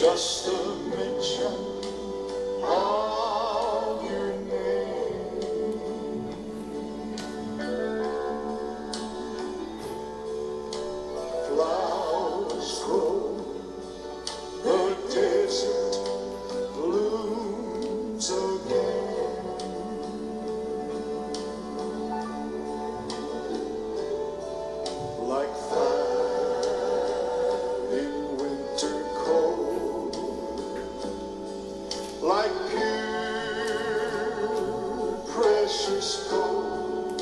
just a mention of your name. Flowers grow, the desert blooms again. Like fire in winter cold, like pure precious gold.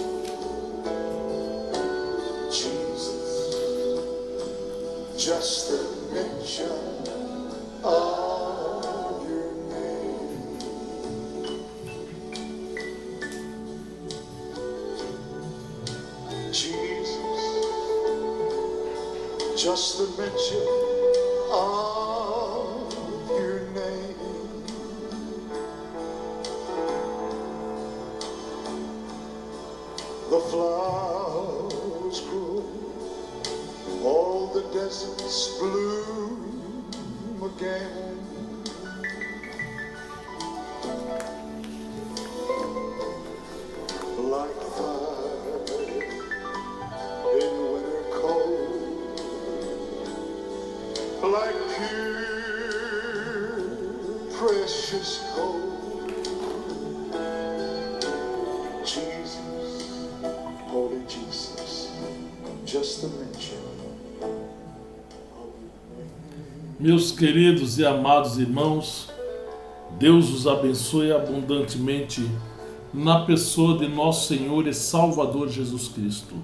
Jesus, just a mention of your name. Jesus, just the mention of your name. The flowers grow, all the deserts bloom again. Like fire in winter cold, like pure precious gold. Jesus, holy Jesus, just a mention of your name. Meus queridos e amados irmãos, Deus os abençoe abundantemente na pessoa de nosso Senhor e Salvador Jesus Cristo.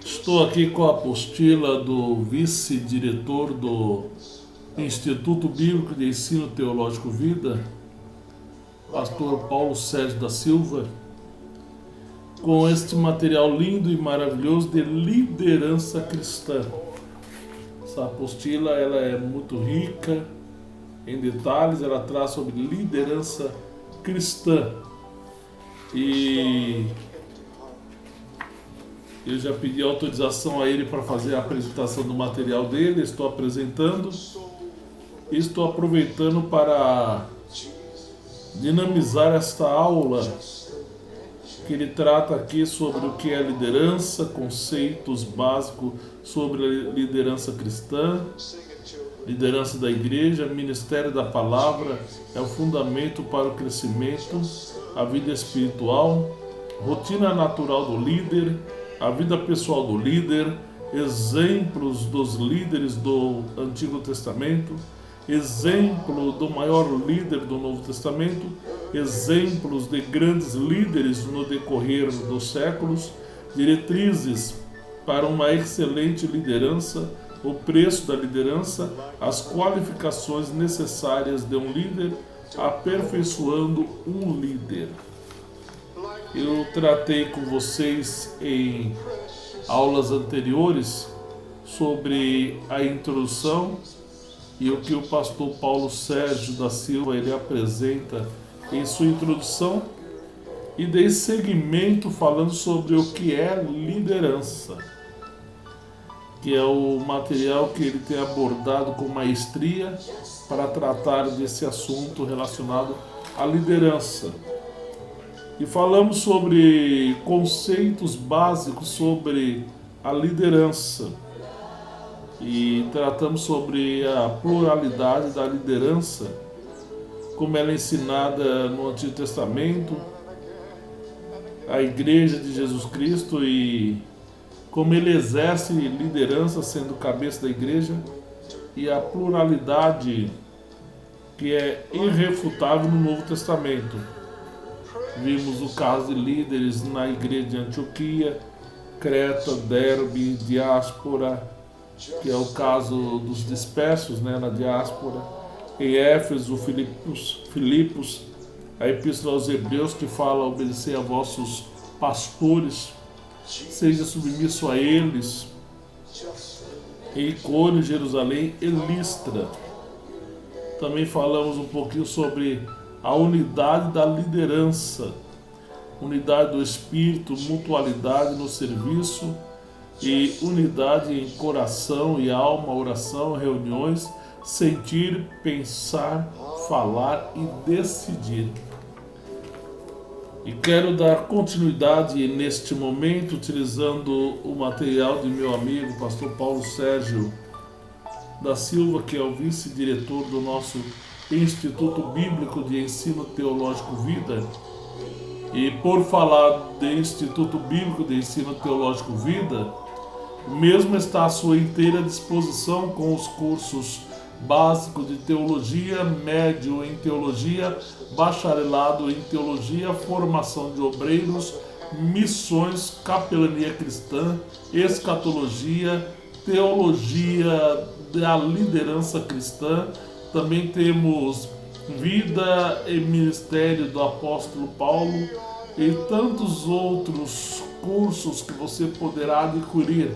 Estou aqui com a apostila do vice-diretor do Instituto Bíblico de Ensino Teológico Vida, pastor Paulo Sérgio da Silva, com este material lindo e maravilhoso de liderança cristã. Essa apostila ela é muito rica em detalhes, ela traz sobre liderança cristã. E eu já pedi autorização a ele para fazer a apresentação do material dele, estou apresentando e estou aproveitando para dinamizar esta aula que ele trata aqui sobre o que é liderança, conceitos básicos sobre a liderança cristã, liderança da igreja, ministério da palavra, é o fundamento para o crescimento, a vida espiritual, rotina natural do líder, a vida pessoal do líder, exemplos dos líderes do Antigo Testamento, exemplo do maior líder do Novo Testamento, exemplos de grandes líderes no decorrer dos séculos, diretrizes para uma excelente liderança, o preço da liderança, as qualificações necessárias de um líder, aperfeiçoando um líder. Eu tratei com vocês em aulas anteriores sobre a introdução e o que o pastor Paulo Sérgio da Silva ele apresenta em sua introdução, e dei seguimento falando sobre o que é liderança, que é o material que ele tem abordado com maestria para tratar desse assunto relacionado à liderança. E falamos sobre conceitos básicos sobre a liderança. E tratamos sobre a pluralidade da liderança, como ela é ensinada no Antigo Testamento, a Igreja de Jesus Cristo e como ele exerce liderança sendo cabeça da igreja, e a pluralidade que é irrefutável no Novo Testamento. Vimos o caso de líderes na igreja de Antioquia, Creta, Derbe, diáspora, que é o caso dos dispersos, na diáspora, em Éfeso, Filipos, a Epístola aos Hebreus que fala obedecer a vossos pastores, seja submisso a eles, em Icônio, Jerusalém e Listra. Também falamos um pouquinho sobre a unidade da liderança, unidade do espírito, mutualidade no serviço e unidade em coração e alma, oração, reuniões, sentir, pensar, falar e decidir. E quero dar continuidade neste momento utilizando o material de meu amigo, pastor Paulo Sérgio da Silva, que é o vice-diretor do nosso Instituto Bíblico de Ensino Teológico Vida. E por falar de Instituto Bíblico de Ensino Teológico Vida, o mesmo está à sua inteira disposição com os cursos básico de teologia, médio em teologia, bacharelado em teologia, formação de obreiros, missões, capelania cristã, escatologia, teologia da liderança cristã. Também temos vida e ministério do apóstolo Paulo e tantos outros cursos que você poderá adquirir.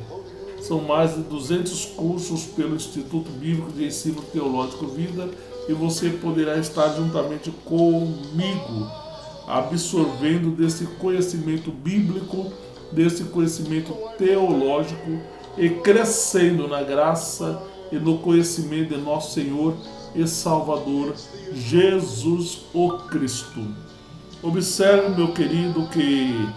São mais de 200 cursos pelo Instituto Bíblico de Ensino Teológico Vida e você poderá estar juntamente comigo absorvendo desse conhecimento bíblico, desse conhecimento teológico e crescendo na graça e no conhecimento de nosso Senhor e Salvador Jesus o Cristo. Observe, meu querido, que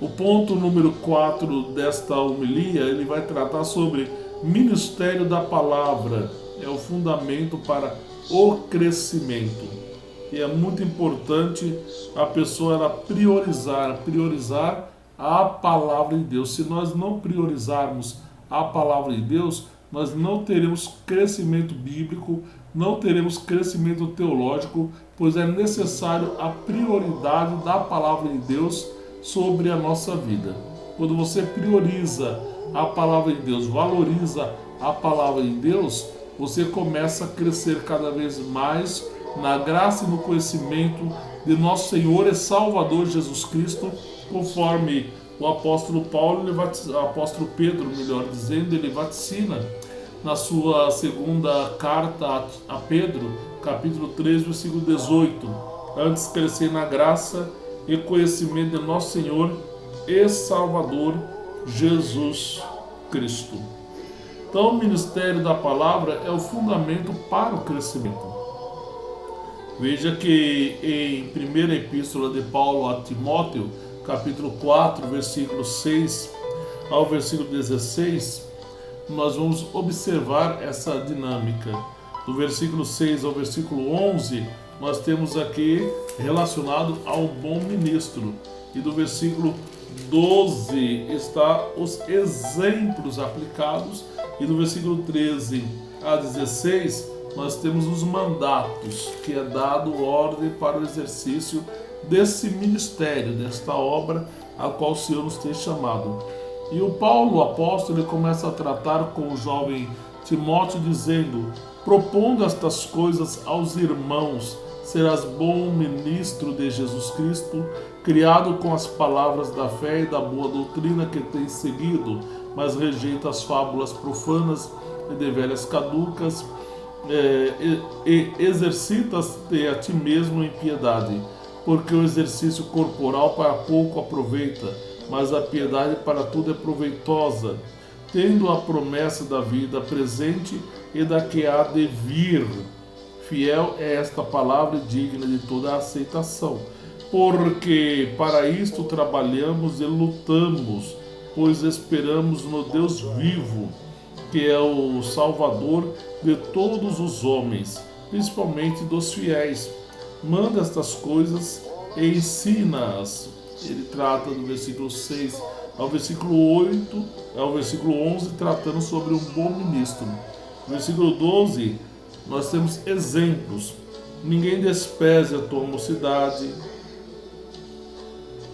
o ponto número 4 desta homilia, ele vai tratar sobre ministério da palavra. É o fundamento para o crescimento. E é muito importante a pessoa ela priorizar a palavra de Deus. Se nós não priorizarmos a palavra de Deus, nós não teremos crescimento bíblico, não teremos crescimento teológico, pois é necessário a prioridade da palavra de Deus sobre a nossa vida. Quando você prioriza a palavra de Deus, valoriza a palavra de Deus, você começa a crescer cada vez mais na graça e no conhecimento de nosso Senhor e Salvador Jesus Cristo, conforme o apóstolo Paulo, o apóstolo Pedro, melhor dizendo, ele vaticina na sua segunda carta a Pedro, capítulo 3, versículo 18. Antes crescer na graça e conhecimento de nosso Senhor e Salvador Jesus Cristo. Então, o ministério da palavra é o fundamento para o crescimento. Veja que em primeira epístola de Paulo a Timóteo, capítulo 4, versículo 6 ao versículo 16, nós vamos observar essa dinâmica. Do versículo 6 ao versículo 11, nós temos aqui relacionado ao bom ministro. E do versículo 12 está os exemplos aplicados. E do versículo 13 a 16 nós temos os mandatos, que é dado ordem para o exercício desse ministério, desta obra a qual o Senhor nos tem chamado. E o Paulo, o apóstolo, ele começa a tratar com o jovem Timóteo, dizendo: propondo estas coisas aos irmãos, serás bom ministro de Jesus Cristo, criado com as palavras da fé e da boa doutrina que tens seguido, mas rejeita as fábulas profanas e de velhas caducas, e exercitas-te a ti mesmo em piedade, porque o exercício corporal para pouco aproveita, mas a piedade para tudo é proveitosa, tendo a promessa da vida presente e da que há de vir. Fiel é esta palavra digna de toda a aceitação, porque para isto trabalhamos e lutamos, pois esperamos no Deus vivo, que é o Salvador de todos os homens, principalmente dos fiéis. Manda estas coisas e ensina-as. Ele trata do versículo 6 ao versículo 8, ao versículo 11, tratando sobre um bom ministro. No versículo 12, nós temos exemplos. Ninguém despreze a tua mocidade,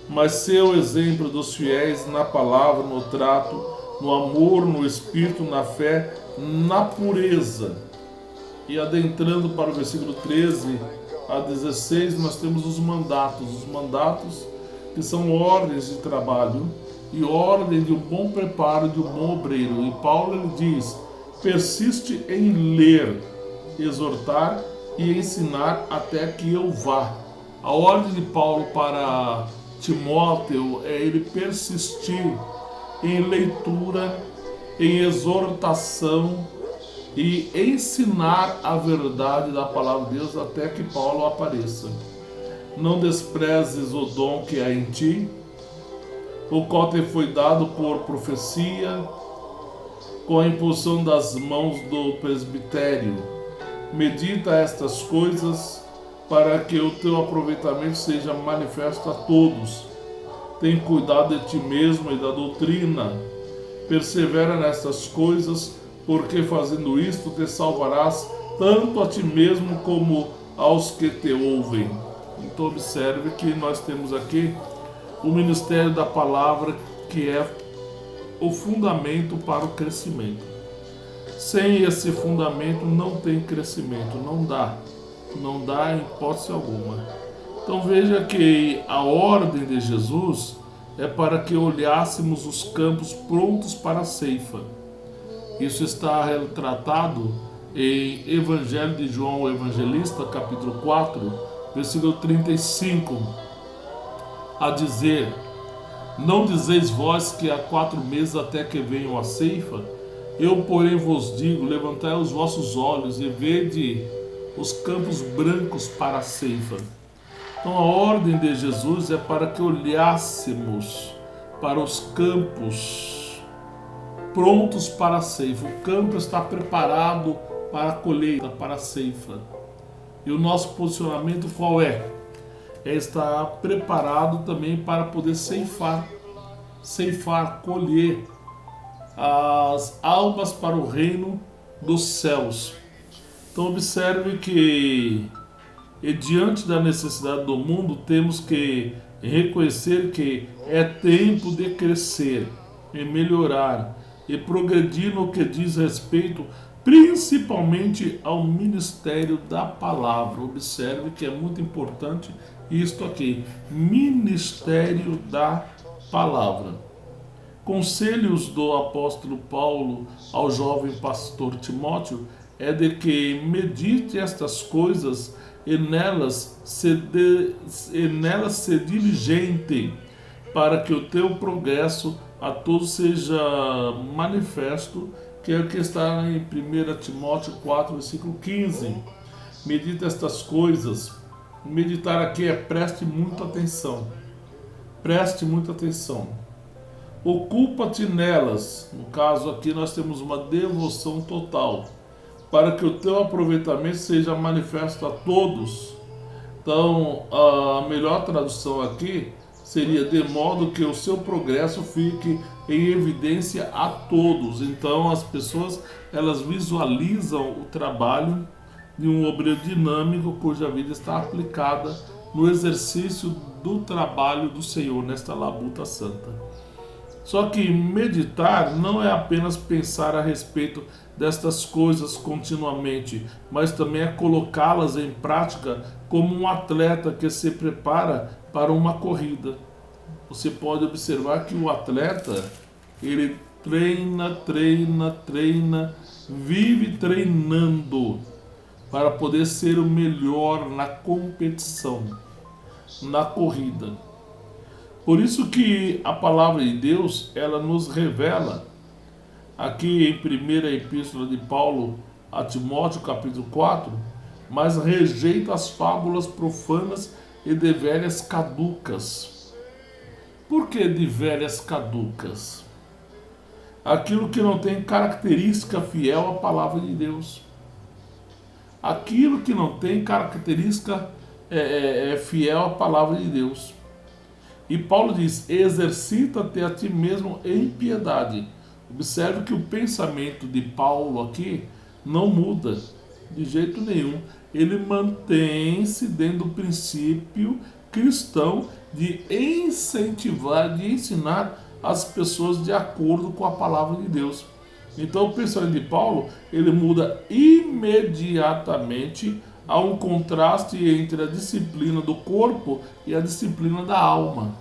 mas seu exemplo dos fiéis na palavra, no trato, no amor, no espírito, na fé, na pureza. E adentrando para o versículo 13 a 16, nós temos os mandatos. Os mandatos que são ordens de trabalho e ordem de um bom preparo, de um bom obreiro. E Paulo ele diz: persiste em ler, exortar e ensinar até que eu vá. A ordem de Paulo para Timóteo é ele persistir em leitura, em exortação e ensinar a verdade da palavra de Deus até que Paulo apareça. Não desprezes o dom que há em ti, o qual te foi dado por profecia, com a impulsão das mãos do presbitério. Medita estas coisas, para que o teu aproveitamento seja manifesto a todos. Tem cuidado de ti mesmo e da doutrina. Persevera nestas coisas, porque fazendo isto te salvarás tanto a ti mesmo como aos que te ouvem. Então observe que nós temos aqui o ministério da palavra, que é o fundamento para o crescimento. Sem esse fundamento não tem crescimento, não dá em hipótese alguma. Então veja que a ordem de Jesus é para que olhássemos os campos prontos para a ceifa. Isso está retratado em Evangelho de João, o Evangelista, capítulo 4, versículo 35, a dizer: não dizeis vós que há 4 meses até que venham a ceifa? Eu, porém, vos digo, levantai os vossos olhos e vede os campos brancos para a ceifa. Então a ordem de Jesus é para que olhássemos para os campos prontos para a ceifa. O campo está preparado para a colheita, para a ceifa. E o nosso posicionamento qual é? É estar preparado também para poder ceifar, colher as almas para o reino dos céus. Então observe que, e diante da necessidade do mundo, temos que reconhecer que é tempo de crescer e melhorar e progredir no que diz respeito principalmente ao ministério da palavra. Observe que é muito importante isto aqui, ministério da palavra. Conselhos do apóstolo Paulo ao jovem pastor Timóteo é de que medite estas coisas e nelas se diligente, para que o teu progresso a todos seja manifesto, que é o que está em 1 Timóteo 4, versículo 15. Medita estas coisas. Meditar aqui é preste muita atenção. Preste muita atenção. Ocupa-te nelas. No caso aqui nós temos uma devoção total, para que o teu aproveitamento seja manifesto a todos. Então a melhor tradução aqui seria: de modo que o seu progresso fique em evidência a todos. Então as pessoas, elas visualizam o trabalho de um obreiro dinâmico cuja vida está aplicada no exercício do trabalho do Senhor nesta labuta santa. Só que meditar não é apenas pensar a respeito destas coisas continuamente, mas também é colocá-las em prática como um atleta que se prepara para uma corrida. Você pode observar que o atleta, ele treina, vive treinando para poder ser o melhor na competição, na corrida. Por isso que a palavra de Deus, ela nos revela, aqui em 1ª Epístola de Paulo a Timóteo, capítulo 4, mas rejeita as fábulas profanas e de velhas caducas. Por que de velhas caducas? Aquilo que não tem característica fiel à palavra de Deus. Aquilo que não tem característica fiel à palavra de Deus. E Paulo diz: exercita-te a ti mesmo em piedade. Observe que o pensamento de Paulo aqui não muda de jeito nenhum. Ele mantém-se dentro do princípio cristão de incentivar, de ensinar as pessoas de acordo com a palavra de Deus. Então o pensamento de Paulo, ele muda imediatamente a um contraste entre a disciplina do corpo e a disciplina da alma.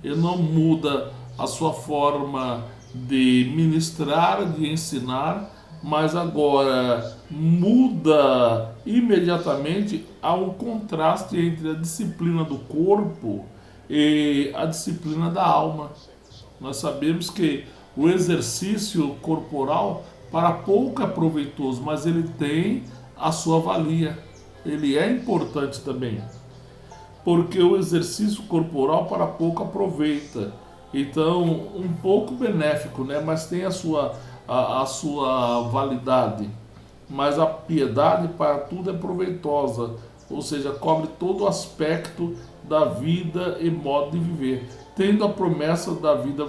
Ele não muda a sua forma de ministrar, de ensinar, mas agora muda imediatamente a um contraste entre a disciplina do corpo e a disciplina da alma. Nós sabemos que o exercício corporal para pouco é proveitoso, mas ele tem a sua valia. Ele é importante também, porque o exercício corporal para pouco aproveita. Então, um pouco benéfico, né? Mas tem a sua validade. Mas a piedade para tudo é proveitosa, ou seja, cobre todo o aspecto da vida e modo de viver, tendo a promessa da vida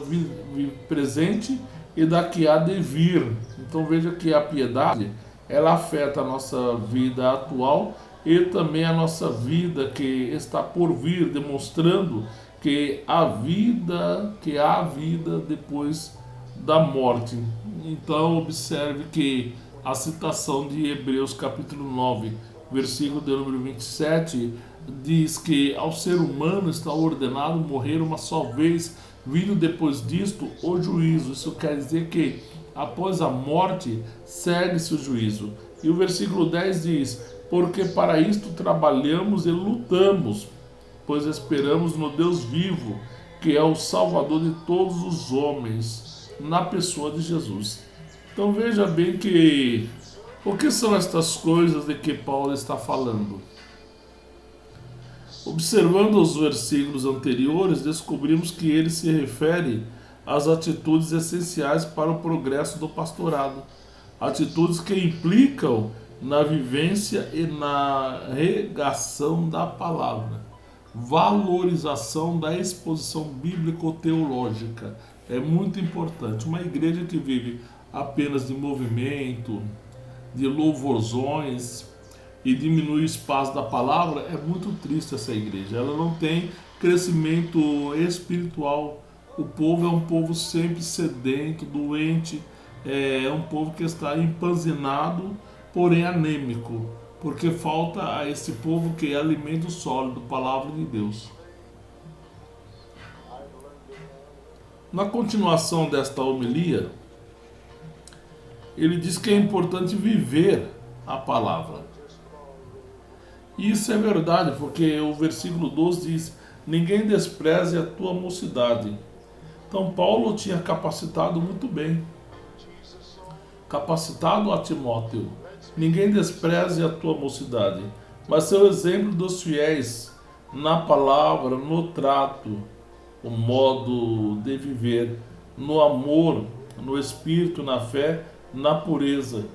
presente e da que há de vir. Então veja que a piedade, ela afeta a nossa vida atual e também a nossa vida que está por vir, demonstrando que há vida depois da morte. Então observe que a citação de Hebreus capítulo 9, versículo de número 27, diz que ao ser humano está ordenado morrer uma só vez, vindo depois disto o juízo. Isso quer dizer que após a morte segue-se o juízo. E o versículo 10 diz: porque para isto trabalhamos e lutamos, pois esperamos no Deus vivo, que é o Salvador de todos os homens, na pessoa de Jesus. Então veja bem que o que são estas coisas de que Paulo está falando? Observando os versículos anteriores, descobrimos que ele se refere às atitudes essenciais para o progresso do pastorado. Atitudes que implicam na vivência e na regação da palavra. Valorização da exposição bíblico-teológica é muito importante. Uma igreja que vive apenas de movimento, de louvorzões e diminui o espaço da palavra, é muito triste essa igreja. Ela não tem crescimento espiritual. O povo é um povo sempre sedento, doente, é um povo que está empanzinado, porém anêmico, porque falta a esse povo que é alimento sólido, palavra de Deus. Na continuação desta homilia, ele diz que é importante viver a palavra. E isso é verdade, porque o versículo 12 diz: ninguém despreze a tua mocidade. Então Paulo tinha capacitado muito bem. Capacitado a Timóteo: ninguém despreze a tua mocidade, mas seu exemplo dos fiéis na palavra, no trato, o modo de viver, no amor, no espírito, na fé, na pureza,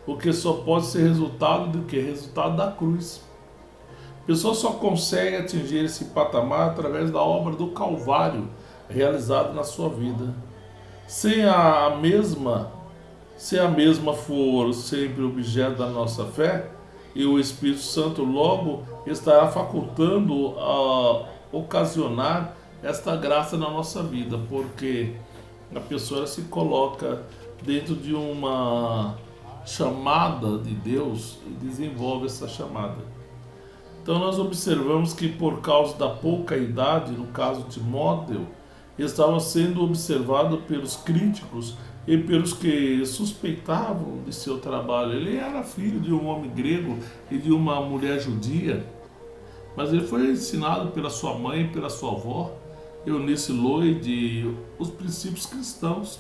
o que só pode ser resultado do que? Resultado da cruz. A pessoa só consegue atingir esse patamar através da obra do Calvário realizada na sua vida. Se a mesma for sempre objeto da nossa fé, e o Espírito Santo logo estará facultando a ocasionar esta graça na nossa vida, porque a pessoa se coloca dentro de uma chamada de Deus e desenvolve essa chamada. Então nós observamos que por causa da pouca idade, no caso de Timóteo, estava sendo observado pelos críticos e pelos que suspeitavam de seu trabalho. Ele era filho de um homem grego e de uma mulher judia, mas ele foi ensinado pela sua mãe e pela sua avó, Eunice Lloyd, os princípios cristãos.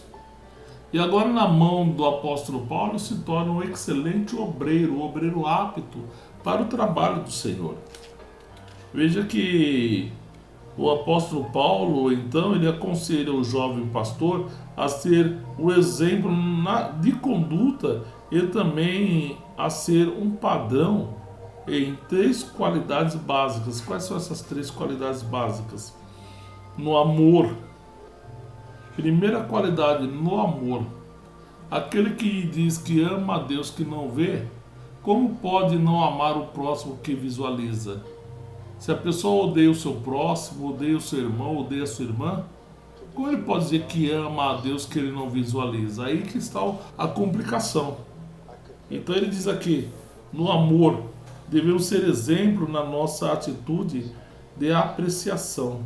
E agora na mão do apóstolo Paulo se torna um excelente obreiro, um obreiro apto para o trabalho do Senhor. Veja que o apóstolo Paulo, então, ele aconselha o jovem pastor a ser o exemplo de conduta e também a ser um padrão em 3 qualidades básicas. Quais são essas 3 qualidades básicas? No amor. Primeira qualidade, no amor. Aquele que diz que ama a Deus que não vê, como pode não amar o próximo que visualiza? Se a pessoa odeia o seu próximo, odeia o seu irmão, odeia a sua irmã, como ele pode dizer que ama a Deus que ele não visualiza? Aí que está a complicação. Então ele diz aqui, no amor, devemos ser exemplo na nossa atitude de apreciação.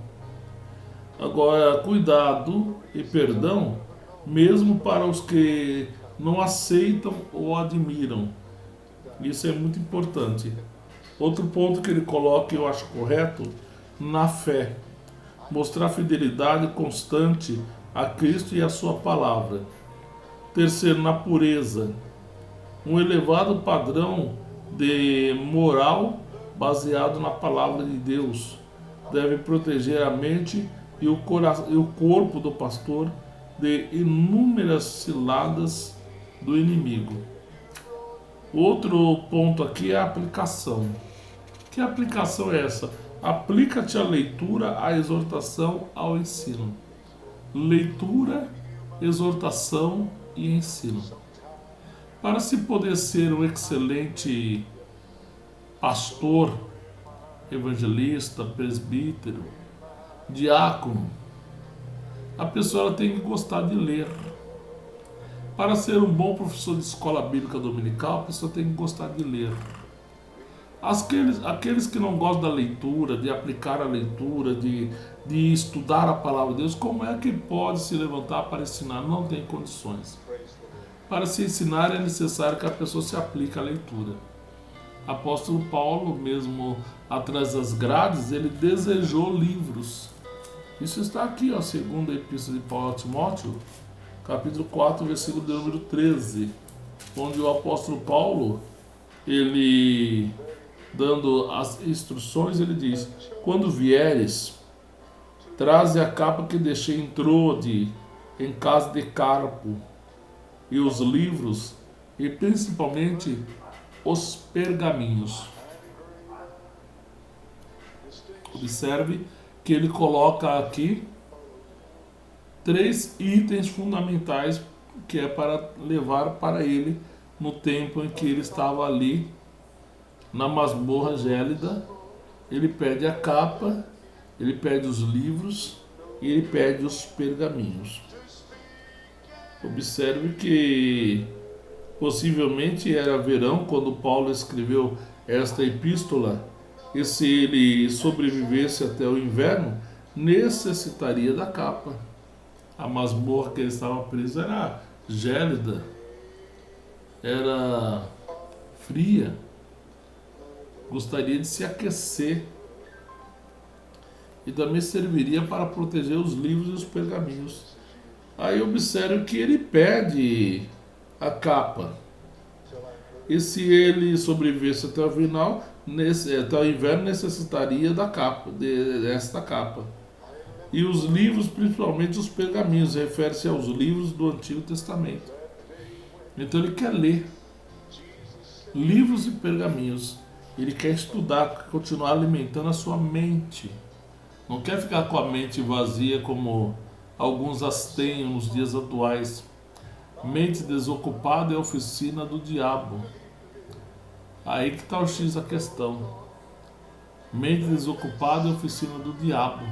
Agora, cuidado e perdão, mesmo para os que não aceitam ou admiram. Isso é muito importante. Outro ponto que ele coloca, eu acho correto, na fé. Mostrar fidelidade constante a Cristo e a sua palavra. Terceiro, na pureza. Um elevado padrão de moral baseado na palavra de Deus deve proteger a mente e o corpo do pastor de inúmeras ciladas do inimigo. Outro ponto aqui é a aplicação. Que aplicação é essa? Aplica-te à leitura, à exortação, ao ensino. Leitura, exortação e ensino. Para se poder ser um excelente pastor, evangelista, presbítero, diácono, a pessoa tem que gostar de ler. Para ser um bom professor de escola bíblica dominical, a pessoa tem que gostar de ler. Aqueles que não gostam da leitura, de aplicar a leitura, de estudar a palavra de Deus, como é que pode se levantar para ensinar? Não tem condições. Para se ensinar é necessário que a pessoa se aplique à leitura. Apóstolo Paulo, mesmo atrás das grades, ele desejou livros. Isso está aqui, ó, segunda epístola de Paulo a Timóteo, capítulo 4, versículo de número 13, onde o apóstolo Paulo, ele, dando as instruções, ele diz: quando vieres, traze a capa que deixei em Trode, em casa de Carpo, e os livros, e principalmente os pergaminhos. Observe que ele coloca aqui 3 itens fundamentais que é para levar para ele no tempo em que ele estava ali na masmorra gélida. Ele pede a capa, ele pede os livros e ele pede os pergaminhos. Observe que possivelmente era verão quando Paulo escreveu esta epístola, e se ele sobrevivesse até o inverno, necessitaria da capa. A masmorra que ele estava preso era gélida, era fria, gostaria de se aquecer, e também serviria para proteger os livros e os pergaminhos. Aí observe que ele pede a capa. E se ele sobrevivesse até o final, até o inverno, necessitaria da capa, desta capa. E os livros, principalmente os pergaminhos, refere-se aos livros do Antigo Testamento. Então ele quer ler livros e pergaminhos. Ele quer estudar, continuar alimentando a sua mente. Não quer ficar com a mente vazia como alguns as têm nos dias atuais. Mente desocupada é a oficina do diabo. Aí que está o X da questão. Mente desocupada é a oficina do diabo.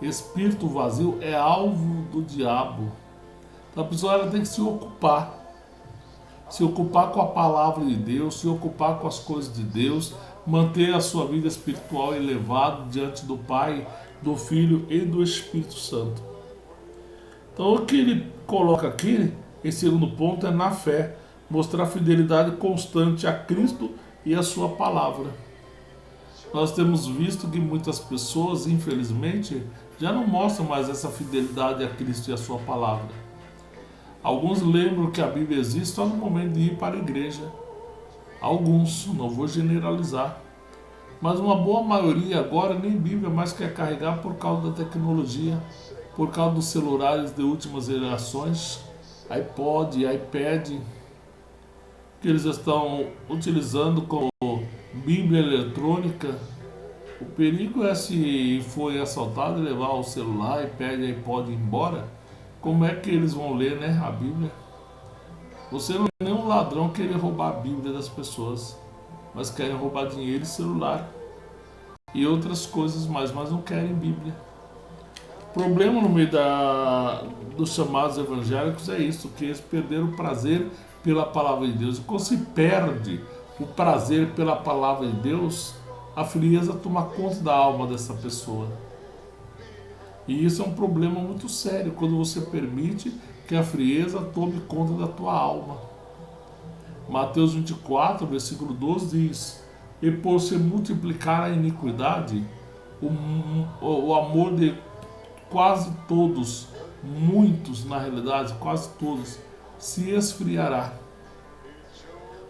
Espírito vazio é alvo do diabo. Então a pessoa ela tem que se ocupar. Se ocupar com a palavra de Deus, se ocupar com as coisas de Deus, manter a sua vida espiritual elevada diante do Pai, do Filho e do Espírito Santo. Então o que ele coloca aqui, em segundo ponto, é na fé. Mostrar fidelidade constante a Cristo e a sua palavra. Nós temos visto que muitas pessoas, infelizmente, já não mostram mais essa fidelidade a Cristo e a sua palavra. Alguns lembram que a Bíblia existe só no momento de ir para a igreja. Alguns, não vou generalizar. Mas uma boa maioria agora nem Bíblia mais quer carregar por causa da tecnologia, por causa dos celulares de últimas gerações, iPod, iPad, que eles estão utilizando como Bíblia eletrônica. O perigo é se foi assaltado e levar o celular, iPad e iPod embora, como é que eles vão ler, né, a Bíblia? Você não é nenhum ladrão querer roubar a Bíblia das pessoas, mas querem roubar dinheiro e celular e outras coisas mais, mas não querem Bíblia. O problema no meio dos chamados evangélicos é isso, que eles perderam o prazer pela palavra de Deus. E quando se perde o prazer pela palavra de Deus, a frieza toma conta da alma dessa pessoa. E isso é um problema muito sério, quando você permite que a frieza tome conta da tua alma. Mateus 24, versículo 12 diz: e por se multiplicar a iniquidade, o amor de quase todos, muitos na realidade, quase todos, se esfriará.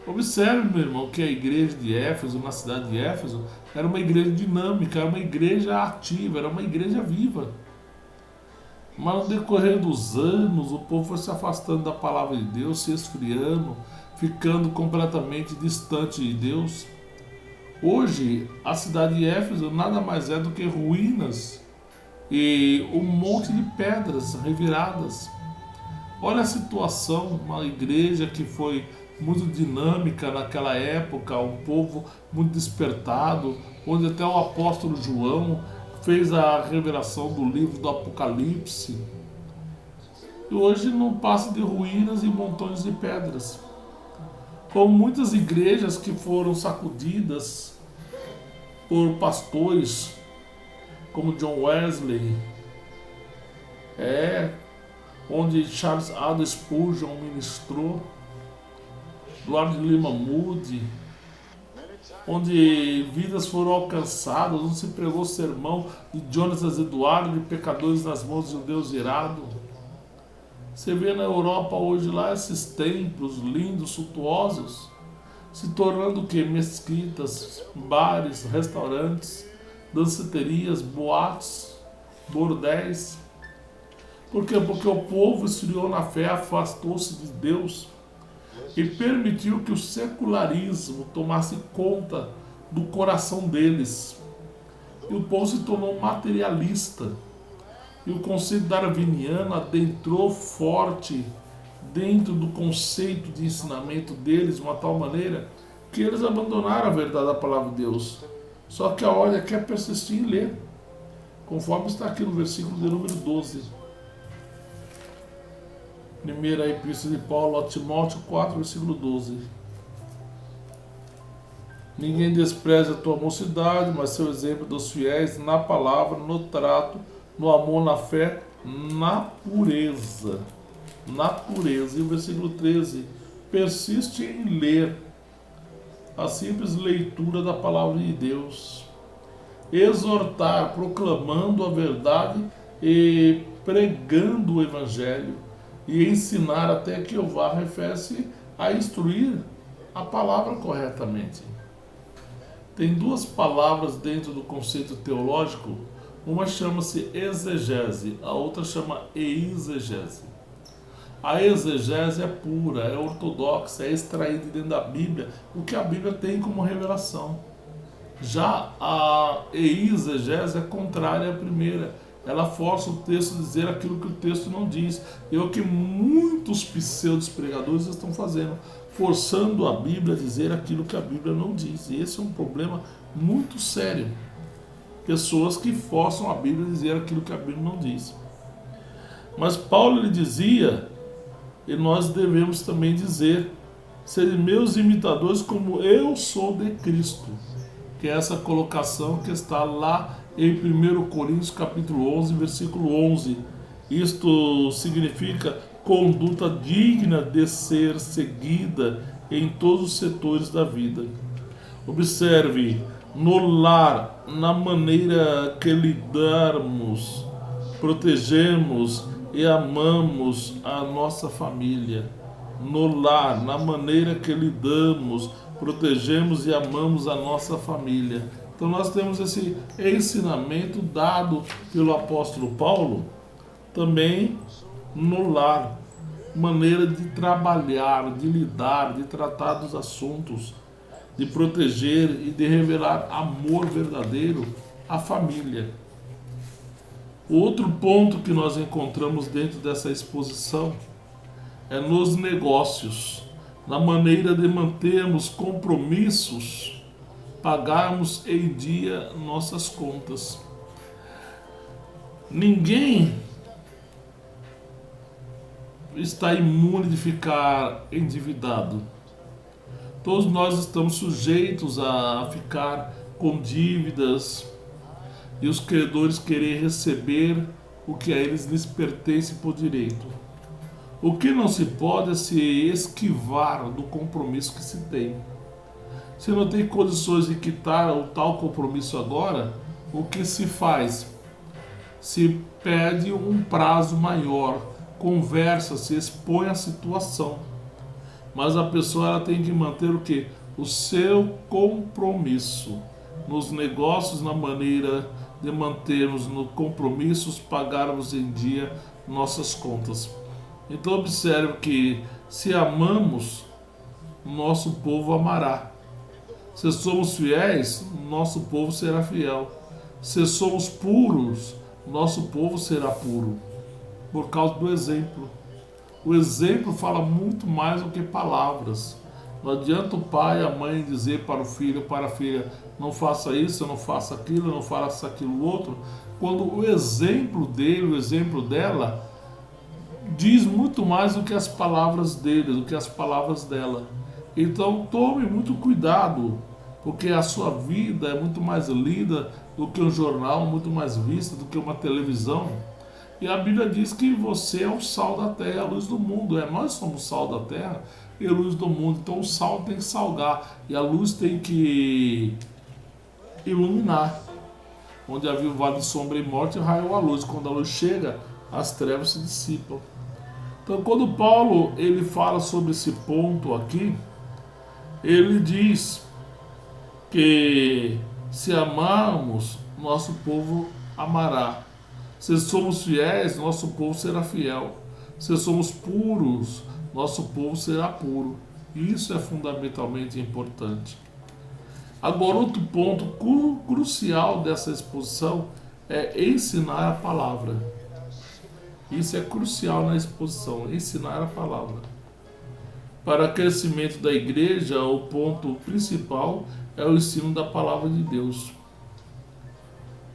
Observe, meu irmão, que a igreja de Éfeso, na cidade de Éfeso, era uma igreja dinâmica, era uma igreja ativa, era uma igreja viva. Mas no decorrer dos anos, o povo foi se afastando da palavra de Deus, se esfriando, ficando completamente distante de Deus. Hoje, a cidade de Éfeso nada mais é do que ruínas e um monte de pedras reviradas. Olha a situação, uma igreja que foi muito dinâmica naquela época, um povo muito despertado, onde até o apóstolo João fez a revelação do livro do Apocalipse. E hoje não passa de ruínas e montões de pedras. Como muitas igrejas que foram sacudidas por pastores como John Wesley, onde Charles Haddon Spurgeon ministrou, Eduardo Lima Moody, onde vidas foram alcançadas, onde se pregou o sermão de Jonatas Eduardo, de pecadores nas mãos de um Deus irado. Você vê na Europa hoje lá esses templos lindos, suntuosos, se tornando o que? Mesquitas, bares, restaurantes, danceterias, boates, bordéis. Por quê? Porque o povo esfriou na fé, afastou-se de Deus e permitiu que o secularismo tomasse conta do coração deles. E o povo se tornou materialista. E o conceito darwiniano adentrou forte dentro do conceito de ensinamento deles, de uma tal maneira que eles abandonaram a verdade da palavra de Deus. Só que a ordem quer persistir em ler, conforme está aqui no versículo de número 12. Primeira Epístola de Paulo a Timóteo 4, versículo 12. Ninguém despreze a tua mocidade, mas seu exemplo dos fiéis na palavra, no trato, no amor, na fé, na pureza. Na pureza. E o versículo 13. Persiste em ler a simples leitura da palavra de Deus. Exortar, proclamando a verdade e pregando o evangelho. E ensinar até que Jeová, refere-se a instruir a palavra corretamente. Tem duas palavras dentro do conceito teológico. Uma chama-se exegese, a outra chama eisegese. A exegese é pura, é ortodoxa, é extraída dentro da Bíblia, o que a Bíblia tem como revelação. Já a eisegese é contrária à primeira. Ela força o texto a dizer aquilo que o texto não diz. E é o que muitos pseudos pregadores estão fazendo, forçando a Bíblia a dizer aquilo que a Bíblia não diz. E esse é um problema muito sério. Pessoas que forçam a Bíblia a dizer aquilo que a Bíblia não diz. Mas Paulo lhe dizia, e nós devemos também dizer, serem meus imitadores como eu sou de Cristo. Que é essa colocação que está lá em 1 Coríntios capítulo 11, versículo 11. Isto significa conduta digna de ser seguida em todos os setores da vida. Observe, no lar, na maneira que lidamos, protegemos e amamos a nossa família. No lar, na maneira que lidamos, protegemos e amamos a nossa família. Então nós temos esse ensinamento dado pelo apóstolo Paulo também no lar, maneira de trabalhar, de lidar, de tratar dos assuntos, de proteger e de revelar amor verdadeiro à família. Outro ponto que nós encontramos dentro dessa exposição é nos negócios, na maneira de mantermos compromissos, pagarmos em dia nossas contas. Ninguém está imune de ficar endividado. Todos nós estamos sujeitos a ficar com dívidas e os credores querer receber o que a eles lhes pertence por direito. O que não se pode é se esquivar do compromisso que se tem. Se não tem condições de quitar o tal compromisso agora, o que se faz? Se pede um prazo maior, conversa, se expõe à situação. Mas a pessoa ela tem que manter o quê? O seu compromisso. Nos negócios, na maneira de mantermos no compromissos, pagarmos em dia nossas contas. Então observe que se amamos, nosso povo amará. Se somos fiéis, nosso povo será fiel. Se somos puros, nosso povo será puro. Por causa do exemplo. O exemplo fala muito mais do que palavras. Não adianta o pai e a mãe dizer para o filho, para a filha, não faça isso, não faça aquilo, não faça aquilo outro, quando o exemplo dele, o exemplo dela, diz muito mais do que as palavras dele, do que as palavras dela. Então tome muito cuidado, porque a sua vida é muito mais lida do que um jornal, muito mais vista do que uma televisão. E a Bíblia diz que você é o sal da terra, a luz do mundo. Nós somos sal da terra e a luz do mundo. Então o sal tem que salgar e a luz tem que iluminar. Onde havia o vale de sombra e morte, raiou a luz. Quando a luz chega, as trevas se dissipam. Então quando Paulo ele fala sobre esse ponto aqui, ele diz que se amarmos, nosso povo amará. Se somos fiéis, nosso povo será fiel. Se somos puros, nosso povo será puro. Isso é fundamentalmente importante. Agora, outro ponto crucial dessa exposição é ensinar a palavra. Isso é crucial na exposição, ensinar a palavra. Para o crescimento da igreja, o ponto principal é o ensino da palavra de Deus.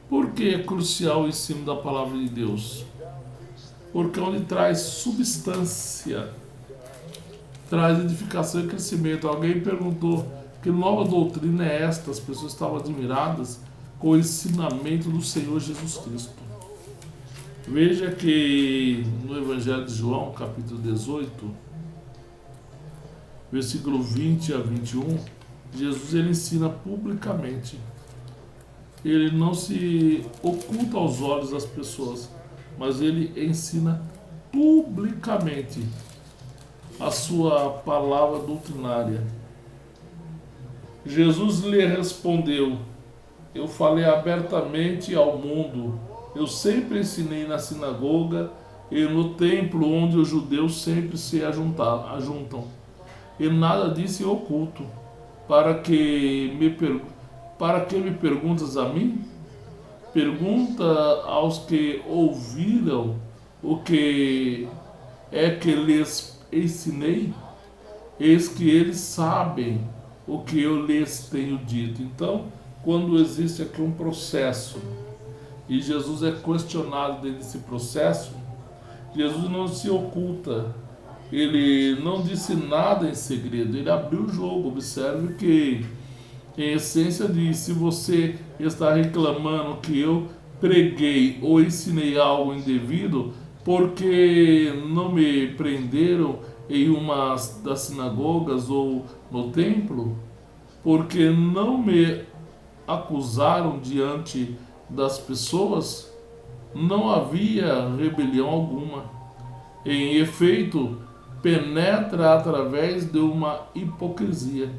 Por que é crucial o ensino da palavra de Deus? Porque é onde traz substância, traz edificação e crescimento. Alguém perguntou que nova doutrina é esta? As pessoas estavam admiradas com o ensinamento do Senhor Jesus Cristo. Veja que no Evangelho de João, capítulo 18, versículo 20 a 21, Jesus ele ensina publicamente. Ele não se oculta aos olhos das pessoas, mas ele ensina publicamente a sua palavra doutrinária. Jesus lhe respondeu: eu falei abertamente ao mundo, eu sempre ensinei na sinagoga e no templo onde os judeus sempre se ajuntam, e nada disse oculto. Para que me perguntas a mim? Pergunta aos que ouviram o que é que lhes ensinei. Eis que eles sabem o que eu lhes tenho dito. Então, quando existe aqui um processo e Jesus é questionado dentro desse processo, Jesus não se oculta. Ele não disse nada em segredo, ele abriu o jogo. Observe que, em essência, diz: se você está reclamando que eu preguei ou ensinei algo indevido, porque não me prenderam em uma das sinagogas ou no templo, porque não me acusaram diante das pessoas, não havia rebelião alguma. Em efeito, penetra através de uma hipocrisia.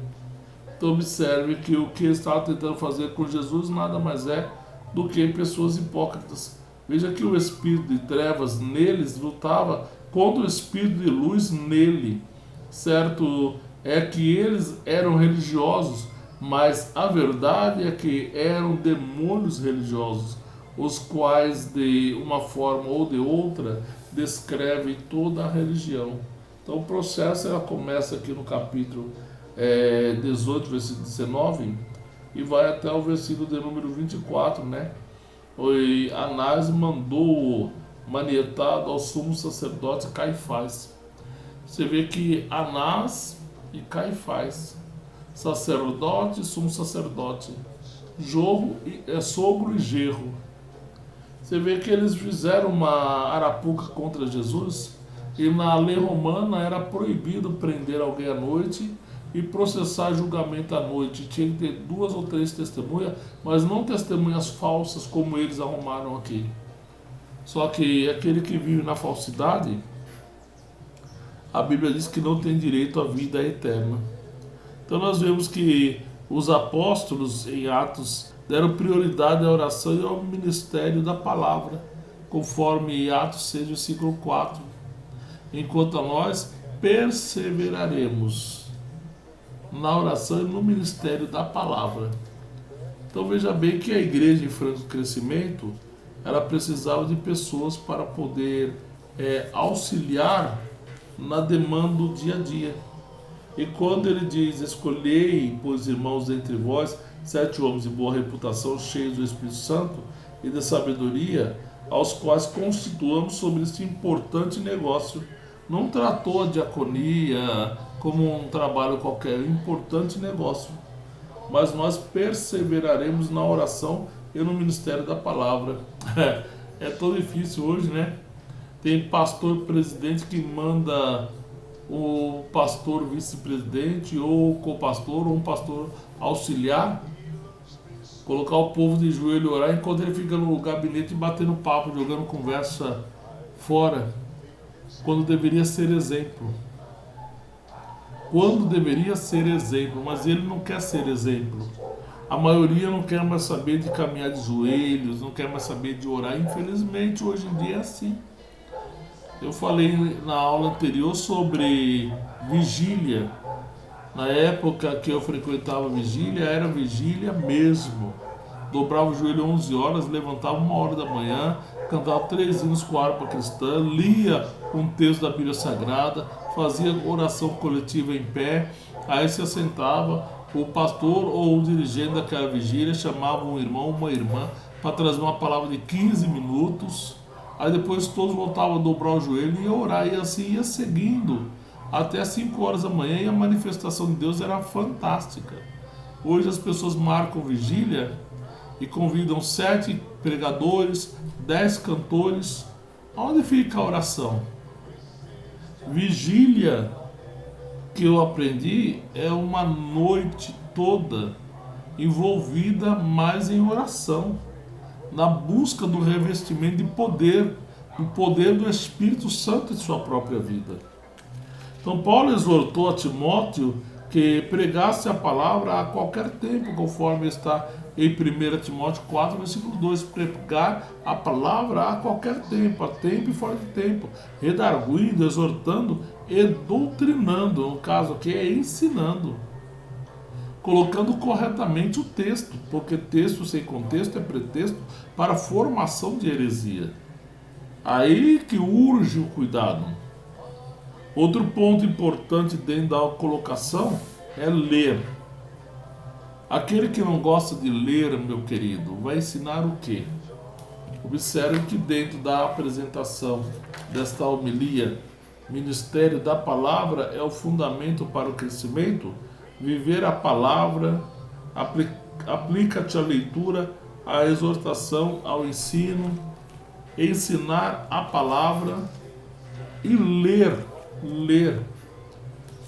Então observe que o que estava tentando fazer com Jesus nada mais é do que pessoas hipócritas. Veja que o espírito de trevas neles lutava contra o espírito de luz nele. Certo é que eles eram religiosos, mas a verdade é que eram demônios religiosos, os quais de uma forma ou de outra descrevem toda a religião. Então o processo ela começa aqui no capítulo 18, versículo 19, e vai até o versículo de número 24, né? E Anás mandou manietado ao sumo sacerdote Caifás. Você vê que Anás e Caifás, sacerdote e sumo sacerdote, sogro e genro. Você vê que eles fizeram uma arapuca contra Jesus, e na lei romana era proibido prender alguém à noite e processar julgamento à noite. Tinha que ter 2 ou 3 testemunhas, mas não testemunhas falsas como eles arrumaram aqui. Só que aquele que vive na falsidade, a Bíblia diz que não tem direito à vida eterna. Então nós vemos que os apóstolos em Atos deram prioridade à oração e ao ministério da palavra, conforme Atos 6, versículo 4. Enquanto a nós perseveraremos na oração e no ministério da palavra. Então veja bem que a igreja em franco crescimento, ela precisava de pessoas para poder auxiliar na demanda do dia a dia. E quando ele diz, escolhei, pois irmãos, entre vós, 7 homens de boa reputação, cheios do Espírito Santo e de sabedoria, aos quais constituamos sobre este importante negócio. Não tratou a diaconia como um trabalho qualquer, um importante negócio. Mas nós perseveraremos na oração e no ministério da palavra. É tão difícil hoje, né? Tem pastor presidente que manda o pastor vice-presidente ou co-pastor ou um pastor auxiliar colocar o povo de joelho e orar enquanto ele fica no gabinete batendo papo, jogando conversa fora, quando deveria ser exemplo. Quando deveria ser exemplo, mas ele não quer ser exemplo. A maioria não quer mais saber de caminhar de joelhos, não quer mais saber de orar. Infelizmente, hoje em dia é assim. Eu falei na aula anterior sobre vigília. Na época que eu frequentava vigília, era vigília mesmo. Dobrava o joelho 11 horas, levantava 1 hora da manhã, cantava 3 hinos com a harpa cristã, lia um texto da Bíblia Sagrada, fazia oração coletiva em pé, aí se assentava, o pastor ou o dirigente daquela vigília chamava um irmão ou uma irmã para trazer uma palavra de 15 minutos, aí depois todos voltavam a dobrar o joelho e orar, e assim ia seguindo até 5 horas da manhã, e a manifestação de Deus era fantástica. Hoje as pessoas marcam vigília e convidam 7 pregadores, 10 cantores. Onde fica a oração? Vigília, que eu aprendi, é uma noite toda envolvida mais em oração, na busca do revestimento de poder, o poder do Espírito Santo em sua própria vida. Então Paulo exortou a Timóteo que pregasse a palavra a qualquer tempo, conforme está em 1 Timóteo 4, versículo 2, pregar a palavra a qualquer tempo, a tempo e fora de tempo, redarguindo, exortando e doutrinando, no caso aqui é ensinando, colocando corretamente o texto, porque texto sem contexto é pretexto para a formação de heresia. Aí que urge o cuidado. Outro ponto importante dentro da colocação é ler. Aquele que não gosta de ler, meu querido, vai ensinar o quê? Observe que dentro da apresentação desta homilia, Ministério da Palavra é o fundamento para o crescimento. Viver a palavra, aplica-te à leitura, à exortação, ao ensino, ensinar a palavra e ler.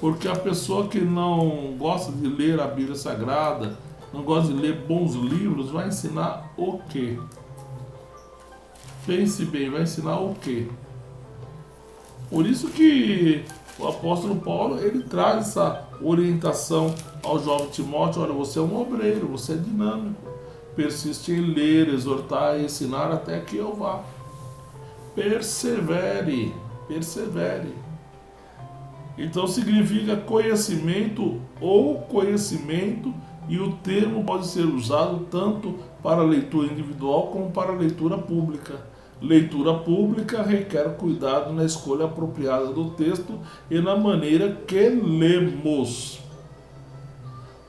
Porque a pessoa que não gosta de ler a Bíblia Sagrada, não gosta de ler bons livros, vai ensinar o quê? Pense bem, vai ensinar o quê? Por isso que o apóstolo Paulo, ele traz essa orientação ao jovem Timóteo: olha, você é um obreiro, você é dinâmico, persiste em ler, exortar e ensinar até que eu vá. Persevere. Então significa conhecimento ou conhecimento, e o termo pode ser usado tanto para leitura individual como para leitura pública. Leitura pública requer cuidado na escolha apropriada do texto e na maneira que lemos.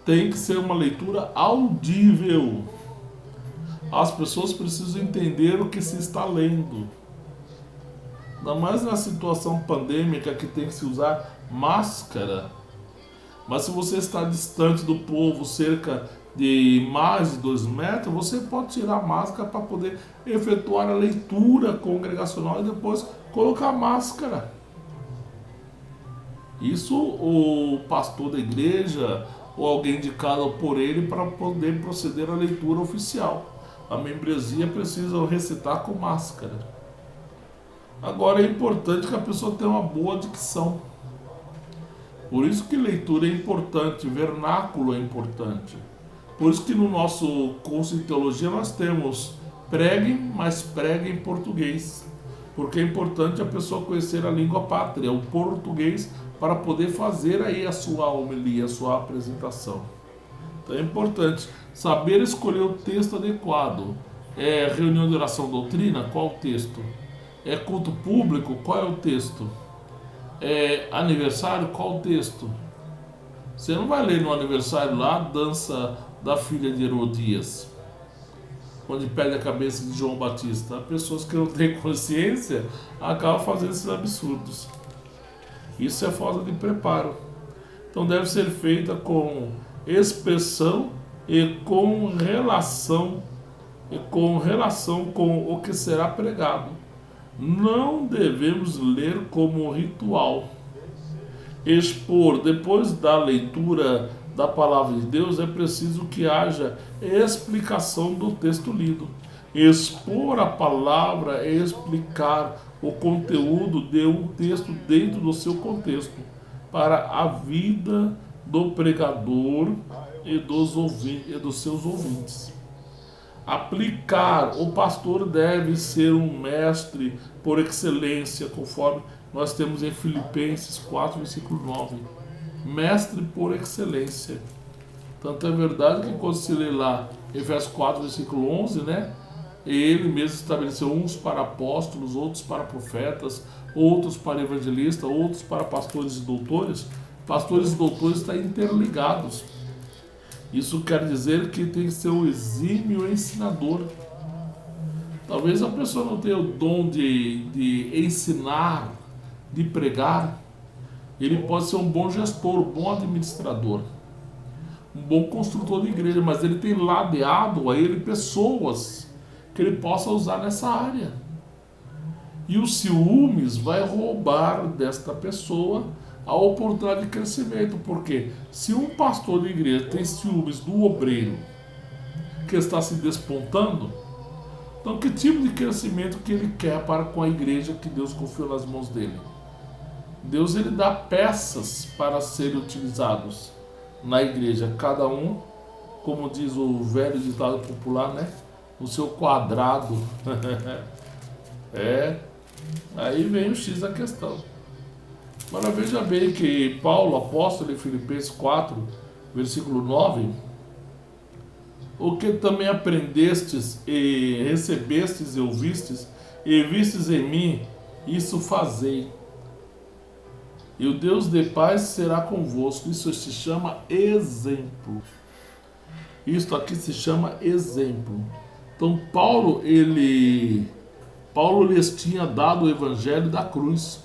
Tem que ser uma leitura audível. As pessoas precisam entender o que se está lendo. Ainda mais na situação pandêmica que tem que se usar máscara. Mas se você está distante do povo, cerca de mais de 2 metros, você pode tirar a máscara para poder efetuar a leitura congregacional e depois colocar a máscara. Isso o pastor da igreja ou alguém indicado por ele para poder proceder à leitura oficial. A membresia precisa recitar com máscara. Agora é importante que a pessoa tenha uma boa dicção. Por isso que leitura é importante, vernáculo é importante. Por isso que no nosso curso de teologia nós temos pregue, mas pregue em português. Porque é importante a pessoa conhecer a língua pátria, o português, para poder fazer aí a sua homilia, a sua apresentação. Então é importante saber escolher o texto adequado. É reunião de oração doutrina? Qual o texto? É culto público? Qual é o texto? É aniversário? Qual o texto? Você não vai ler no aniversário lá a dança da filha de Herodias, onde perde a cabeça de João Batista. Pessoas que não têm consciência acabam fazendo esses absurdos. Isso é falta de preparo. Então deve ser feita com expressão e com relação com o que será pregado. Não devemos ler como ritual. Expor depois da leitura da palavra de Deus é preciso que haja explicação do texto lido. Expor a palavra é explicar o conteúdo de um texto dentro do seu contexto, para a vida do pregador e dos seus ouvintes. Aplicar, o pastor deve ser um mestre por excelência, conforme nós temos em Filipenses 4, versículo 9. Mestre por excelência. Tanto é verdade que quando se lê lá Efésios 4, versículo 11, né? Ele mesmo estabeleceu uns para apóstolos, outros para profetas, outros para evangelistas, outros para pastores e doutores. Pastores e doutores estão interligados. Isso quer dizer que tem que ser um exímio ensinador. Talvez a pessoa não tenha o dom de ensinar, de pregar. Ele pode ser um bom gestor, um bom administrador, um bom construtor de igreja, mas ele tem ladeado a ele pessoas que ele possa usar nessa área. E o ciúmes vai roubar desta pessoa a oportunidade de crescimento, porque se um pastor de igreja tem ciúmes do obreiro que está se despontando, então que tipo de crescimento que ele quer para com a igreja que Deus confiou nas mãos dele? Deus, ele dá peças para serem utilizados na igreja, cada um, como diz o velho ditado popular, né? No seu quadrado. Aí vem o X da questão. Agora veja bem que Paulo, apóstolo em Filipenses 4, versículo 9: o que também aprendestes e recebestes e ouvistes e vistes em mim, isso fazei. E o Deus de paz será convosco. Isso se chama exemplo. Isto aqui se chama exemplo. Então Paulo lhes tinha dado o evangelho da cruz.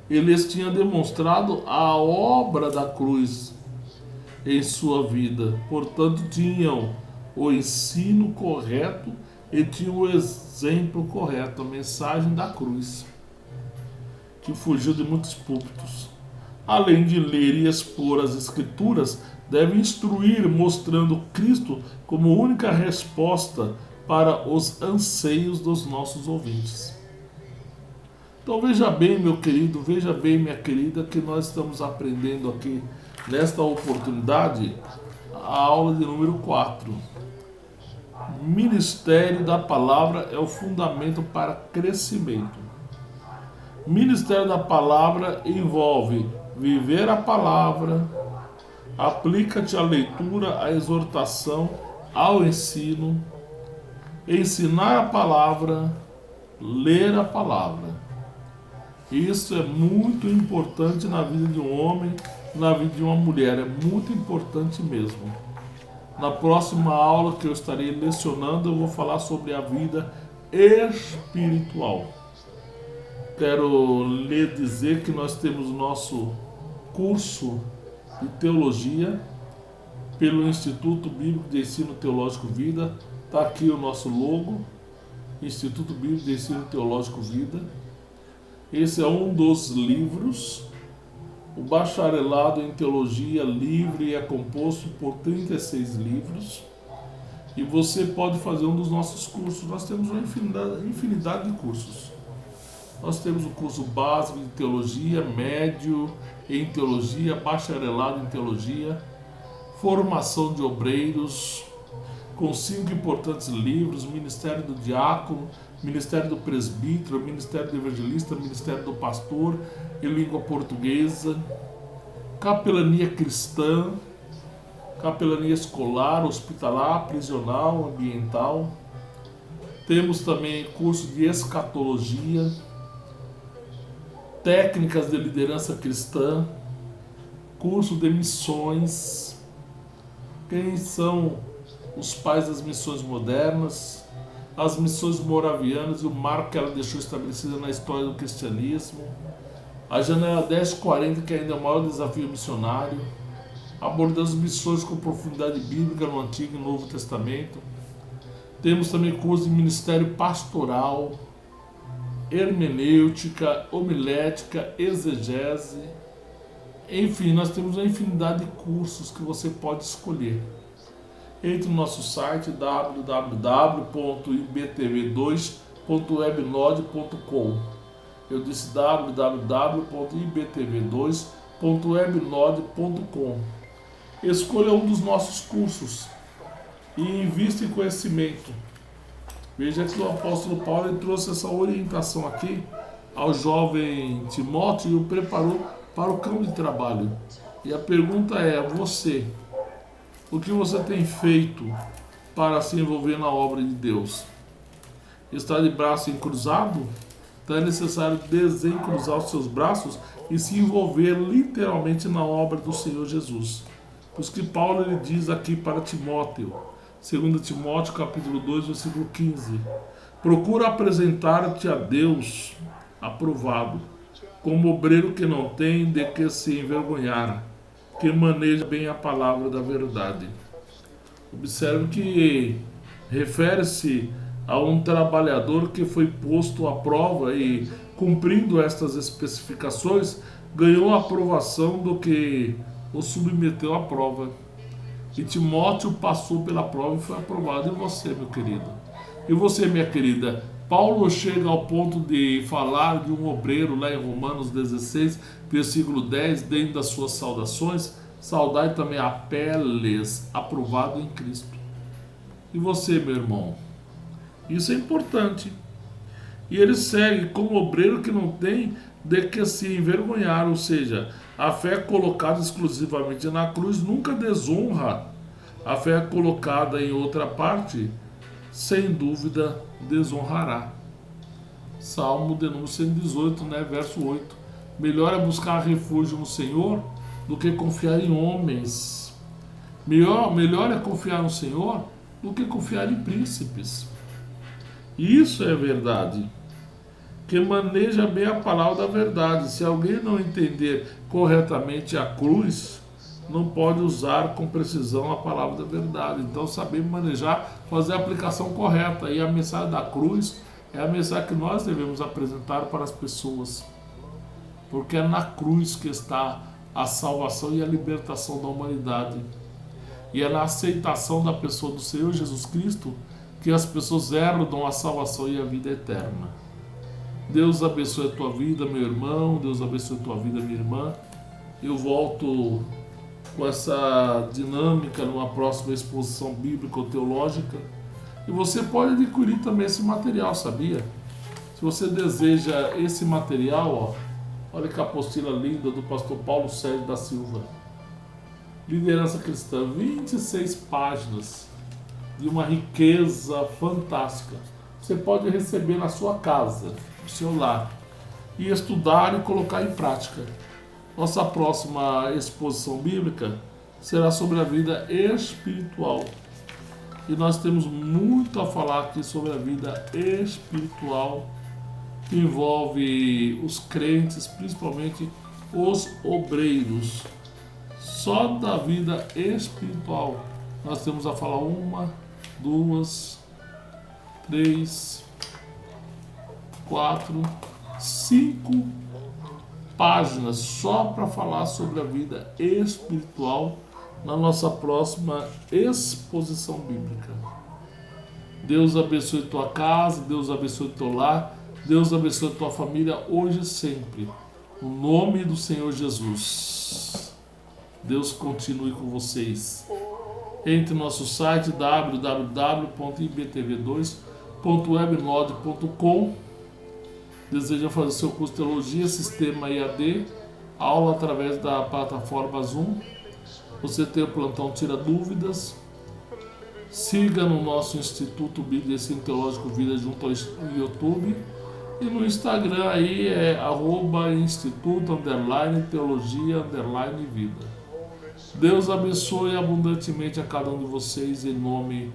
Ele lhes tinha demonstrado a obra da cruz em sua vida. Portanto, tinham o ensino correto e tinham o exemplo correto, a mensagem da cruz, que fugiu de muitos púlpitos. Além de ler e expor as escrituras, deve instruir, mostrando Cristo como única resposta para os anseios dos nossos ouvintes. Então veja bem, meu querido, veja bem, minha querida, que nós estamos aprendendo aqui nesta oportunidade a aula de número 4. Ministério da palavra é o fundamento para crescimento. Ministério da palavra envolve viver a palavra, aplica-te à leitura, à exortação, ao ensino, ensinar a palavra, ler a palavra. Isso é muito importante na vida de um homem, na vida de uma mulher, é muito importante mesmo. Na próxima aula que eu estarei lecionando, eu vou falar sobre a vida espiritual. Quero lhe dizer que nós temos nosso curso de teologia pelo Instituto Bíblico de Ensino Teológico Vida. Está aqui o nosso logo, Instituto Bíblico de Ensino Teológico Vida. Esse é um dos livros. O bacharelado em teologia livre é composto por 36 livros. E você pode fazer um dos nossos cursos. Nós temos uma infinidade de cursos. Nós temos o curso básico de teologia, médio em teologia, bacharelado em teologia, formação de obreiros, com 5 importantes livros: Ministério do Diácono, Ministério do Presbítero, Ministério do Evangelista, Ministério do Pastor em língua portuguesa, capelania cristã, capelania escolar, hospitalar, prisional, ambiental. Temos também curso de escatologia, técnicas de liderança cristã, curso de missões. Quem são os pais das missões modernas, as missões moravianas e o marco que ela deixou estabelecido na história do cristianismo. A janela 1040, que ainda é o maior desafio missionário, abordando as missões com profundidade bíblica no Antigo e Novo Testamento. Temos também curso de ministério pastoral, hermenêutica, homilética, exegese. Enfim, nós temos uma infinidade de cursos que você pode escolher. Entre no nosso site www.ibtv2.webnode.com. Eu disse www.ibtv2.webnode.com. Escolha um dos nossos cursos e invista em conhecimento. Veja que o apóstolo Paulo ele trouxe essa orientação aqui ao jovem Timóteo e o preparou para o campo de trabalho. E a pergunta é: você, o que você tem feito para se envolver na obra de Deus? Está de braço encruzado? Então é necessário desencruzar os seus braços e se envolver literalmente na obra do Senhor Jesus. Por isso que Paulo ele diz aqui para Timóteo, 2 Timóteo capítulo 2, versículo 15: procura apresentar-te a Deus aprovado, como obreiro que não tem de que se envergonhar, que maneja bem a palavra da verdade. Observe que refere-se a um trabalhador que foi posto à prova e, cumprindo estas especificações, ganhou a aprovação do que o submeteu à prova. E Timóteo passou pela prova e foi aprovado. E você, meu querido? E você, minha querida? Paulo chega ao ponto de falar de um obreiro lá em Romanos 16, versículo 10, dentro das suas saudações: saudai também a Apeles, aprovado em Cristo. E você, meu irmão? Isso é importante. E ele segue: como obreiro que não tem de que se envergonhar, ou seja, a fé colocada exclusivamente na cruz nunca desonra. A fé colocada em outra parte, sem dúvida, desonrará. Salmo de número 118, verso 8. Melhor é buscar refúgio no Senhor do que confiar em homens. Melhor é confiar no Senhor do que confiar em príncipes. Isso é verdade. Que maneja bem a palavra da verdade. Se alguém não entender corretamente a cruz, não pode usar com precisão a palavra da verdade. Então, saber manejar, fazer a aplicação correta. E a mensagem da cruz é a mensagem que nós devemos apresentar para as pessoas. Porque é na cruz que está a salvação e a libertação da humanidade. E é na aceitação da pessoa do Senhor Jesus Cristo que as pessoas herdam a salvação e a vida eterna. Deus abençoe a tua vida, meu irmão. Deus abençoe a tua vida, minha irmã. Eu volto com essa dinâmica numa próxima exposição bíblica ou teológica. E você pode adquirir também esse material, sabia? Se você deseja esse material, olha que apostila linda do pastor Paulo Sérgio da Silva. Liderança Cristã, 26 páginas de uma riqueza fantástica. Você pode receber na sua casa, no seu lar, e estudar e colocar em prática. Nossa próxima exposição bíblica será sobre a vida espiritual. E nós temos muito a falar aqui sobre a vida espiritual, que envolve os crentes, principalmente os obreiros. Só da vida espiritual nós temos a falar 1, 2, 3, 4, 5 páginas só para falar sobre a vida espiritual na nossa próxima exposição bíblica. Deus abençoe tua casa, Deus abençoe teu lar, Deus abençoe a tua família hoje e sempre. No nome do Senhor Jesus. Deus continue com vocês. Entre no nosso site www.ibtv2.webnode.com. Deseja fazer seu curso de teologia, sistema EAD, aula através da plataforma Zoom. Você tem o plantão Tira Dúvidas. Siga no nosso Instituto Bíblia e Ensino Teológico Vida junto ao YouTube. E no Instagram aí é @instituto_teologia_vida. Deus abençoe abundantemente a cada um de vocês em nome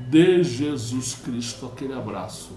de Jesus Cristo. Aquele abraço.